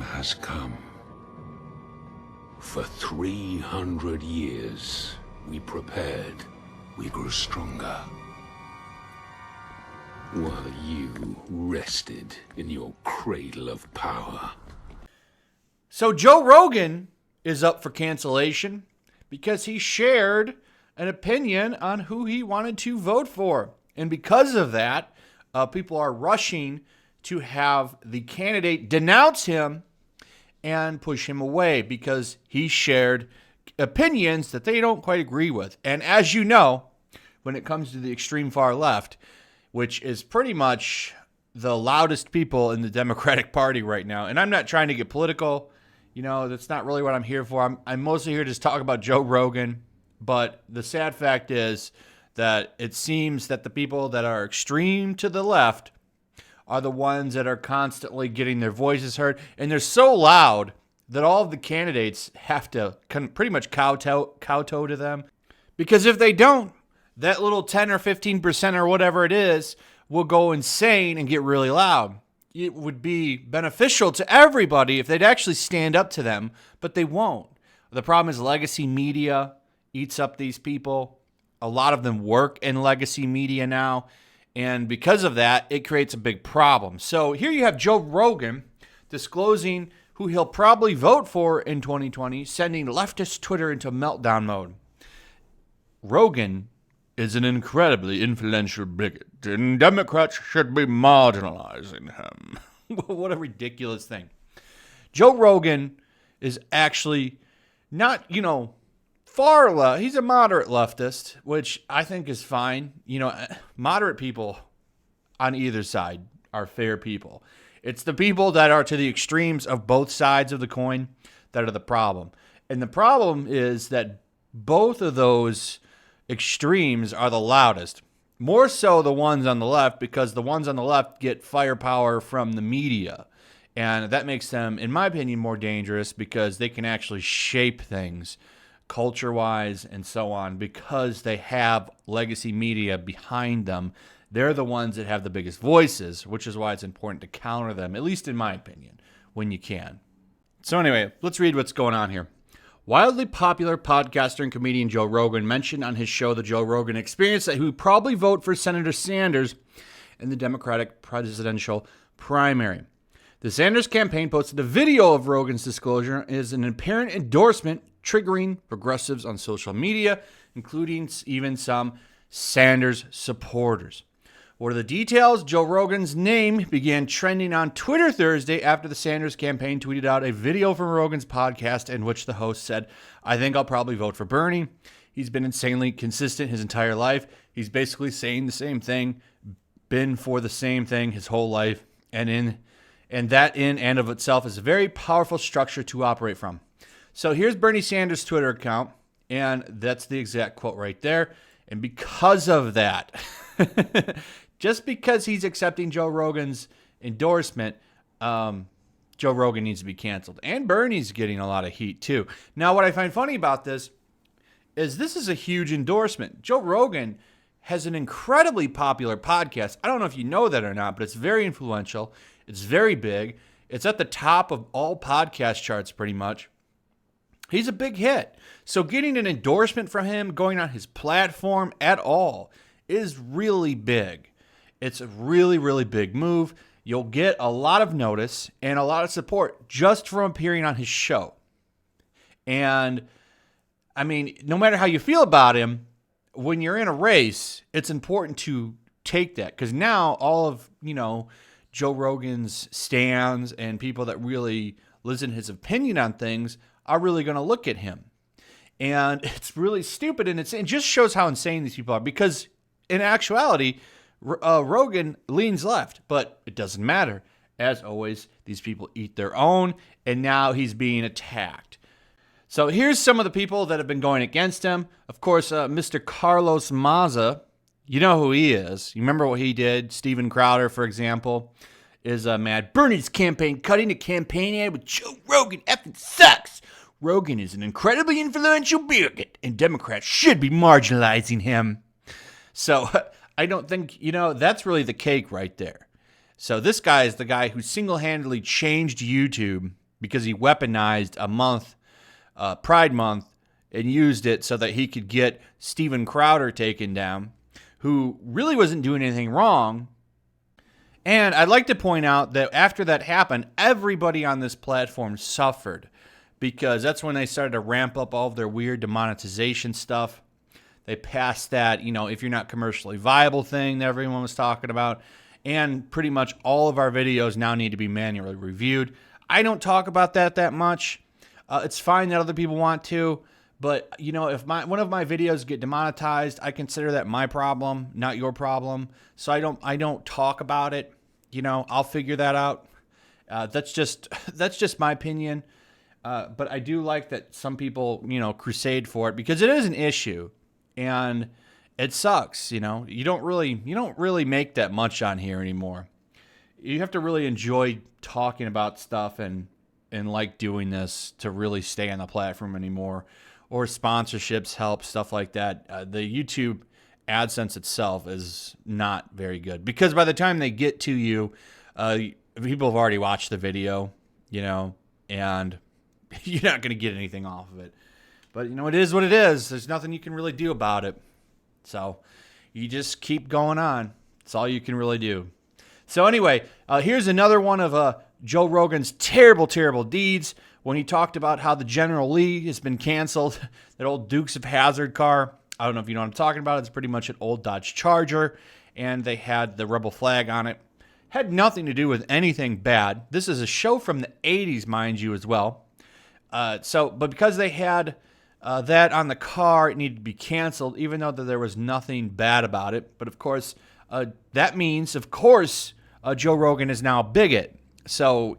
has come. For 300 years, we prepared, we grew stronger. While you rested in your cradle of power. So Joe Rogan is up for cancellation because he shared an opinion on who he wanted to vote for. And because of that, people are rushing to have the candidate denounce him and push him away because he shared opinions that they don't quite agree with. And as you know, when it comes to the extreme far left, which is pretty much the loudest people in the Democratic Party right now, and I'm not trying to get political, that's not really what I'm here for. I'm mostly here to just talk about Joe Rogan, but the sad fact is that it seems that the people that are extreme to the left are the ones that are constantly getting their voices heard, and they're so loud that all of the candidates have to pretty much kowtow to them, because if they don't, that little 10 or 15% or whatever it is will go insane and get really loud. It would be beneficial to everybody if they'd actually stand up to them, but they won't. The problem is legacy media eats up these people. A lot of them work in legacy media now, and because of that, it creates a big problem. So here you have Joe Rogan disclosing who he'll probably vote for in 2020, sending leftist Twitter into meltdown mode. Rogan is an incredibly influential bigot, and Democrats should be marginalizing him. What a ridiculous thing. Joe Rogan is actually not, far left. He's a moderate leftist, which I think is fine. Moderate people on either side are fair people. It's the people that are to the extremes of both sides of the coin that are the problem. And the problem is that both of those extremes are the loudest. More so the ones on the left, because the ones on the left get firepower from the media. And that makes them, in my opinion, more dangerous because they can actually shape things culture-wise and so on because they have legacy media behind them. They're the ones that have the biggest voices, which is why it's important to counter them, at least in my opinion, when you can. So anyway, let's read what's going on here. Wildly popular podcaster and comedian Joe Rogan mentioned on his show, The Joe Rogan Experience, that he would probably vote for Senator Sanders in the Democratic presidential primary. The Sanders campaign posted a video of Rogan's disclosure as an apparent endorsement triggering progressives on social media, including even some Sanders supporters. What are the details? Joe Rogan's name began trending on Twitter Thursday after the Sanders campaign tweeted out a video from Rogan's podcast in which the host said, "I think I'll probably vote for Bernie. He's been insanely consistent his entire life. He's basically saying the same thing, been for the same thing his whole life, and that in and of itself is a very powerful structure to operate from." So here's Bernie Sanders' Twitter account, and that's the exact quote right there. And because of that, just because he's accepting Joe Rogan's endorsement, Joe Rogan needs to be canceled. And Bernie's getting a lot of heat too. Now, what I find funny about this is a huge endorsement. Joe Rogan has an incredibly popular podcast. I don't know if you know that or not, but it's very influential. It's very big. It's at the top of all podcast charts pretty much. He's a big hit. So getting an endorsement from him, going on his platform at all, is really big. It's a really, really big move. You'll get a lot of notice and a lot of support just from appearing on his show. And, I mean, no matter how you feel about him, when you're in a race, it's important to take that. Because now all of, Joe Rogan's stands and people that really listen to his opinion on things are really going to look at him. And it's really stupid, and it just shows how insane these people are. Because in actuality, Rogan leans left, but it doesn't matter. As always, these people eat their own, and now he's being attacked. So here's some of the people that have been going against him. Of course, Mr. Carlos Maza, you know who he is. You remember what he did? Steven Crowder, for example, is mad. Bernie's campaign cutting a campaign ad with Joe Rogan effing sucks. Rogan is an incredibly influential bigot, and Democrats should be marginalizing him. So I don't think, that's really the cake right there. So this guy is the guy who single-handedly changed YouTube because he weaponized a month, Pride Month, and used it so that he could get Steven Crowder taken down, who really wasn't doing anything wrong. And I'd like to point out that after that happened, everybody on this platform suffered, because that's when they started to ramp up all of their weird demonetization stuff. They passed that, if you're not commercially viable thing that everyone was talking about. And pretty much all of our videos now need to be manually reviewed. I don't talk about that much. It's fine that other people want to. But, if one of my videos get demonetized, I consider that my problem, not your problem. So I don't talk about it. I'll figure that out. That's just my opinion. But I do like that some people, crusade for it, because it is an issue, and it sucks. You don't really make that much on here anymore. You have to really enjoy talking about stuff and like doing this to really stay on the platform anymore, or sponsorships help, stuff like that. The YouTube AdSense itself is not very good, because by the time they get to you, people have already watched the video, and you're not going to get anything off of it. But, it is what it is. There's nothing you can really do about it. So you just keep going on. That's all you can really do. So anyway, here's another one of Joe Rogan's terrible, terrible deeds, when he talked about how the General Lee has been canceled, that old Dukes of Hazzard car. I don't know if you know what I'm talking about. It's pretty much an old Dodge Charger, and they had the rebel flag on it. Had nothing to do with anything bad. This is a show from the 80s, mind you, as well. But because they had that on the car, it needed to be canceled, even though there was nothing bad about it. But of course, that means, Joe Rogan is now a bigot. So,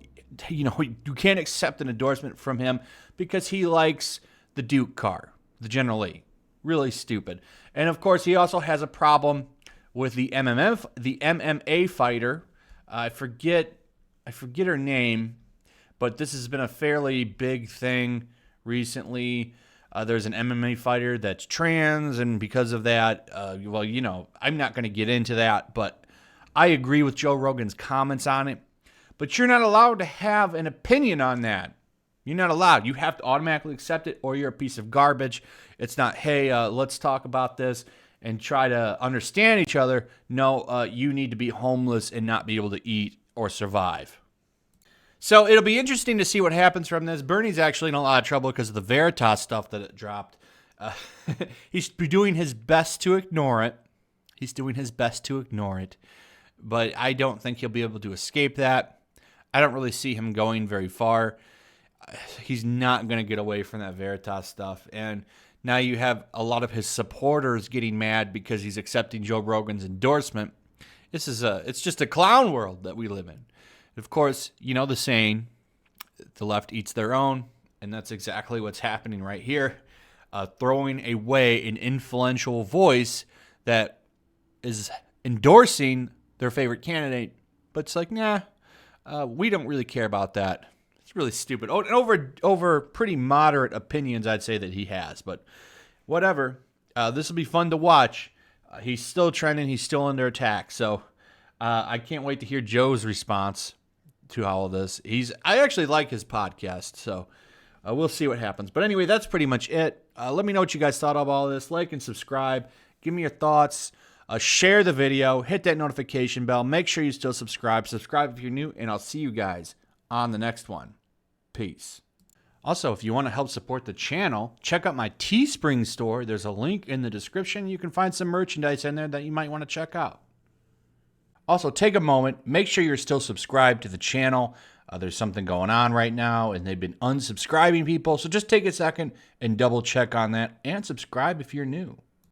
you can't accept an endorsement from him because he likes the Duke car, the General Lee. Really stupid. And of course, he also has a problem with the MMA fighter. I forget her name, but this has been a fairly big thing recently. There's an MMA fighter that's trans, and because of that, I'm not going to get into that, but I agree with Joe Rogan's comments on it. But you're not allowed to have an opinion on that. You're not allowed. You have to automatically accept it, or you're a piece of garbage. It's not, hey, let's talk about this and try to understand each other. No, you need to be homeless and not be able to eat or survive. So it'll be interesting to see what happens from this. Bernie's actually in a lot of trouble because of the Veritas stuff that it dropped. He's doing his best to ignore it. But I don't think he'll be able to escape that. I don't really see him going very far. He's not going to get away from that Veritas stuff. And now you have a lot of his supporters getting mad because he's accepting Joe Rogan's endorsement. It's just a clown world that we live in. Of course, the saying, the left eats their own, and that's exactly what's happening right here. Throwing away an influential voice that is endorsing their favorite candidate, but it's like, nah, we don't really care about that. It's really stupid. Oh, and over pretty moderate opinions, I'd say that he has, but whatever. This will be fun to watch. He's still trending. He's still under attack. So I can't wait to hear Joe's response to all of this. I actually like his podcast, so we'll see what happens. But anyway, that's pretty much it. Let me know what you guys thought of all this. Like and subscribe. Give me your thoughts. Share the video. Hit that notification bell. Make sure you still subscribe. Subscribe if you're new, and I'll see you guys on the next one. Peace. Also, if you want to help support the channel, check out my Teespring store. There's a link in the description. You can find some merchandise in there that you might want to check out. Also, take a moment. Make sure you're still subscribed to the channel. There's something going on right now, and they've been unsubscribing people. So just take a second and double check on that, and subscribe if you're new.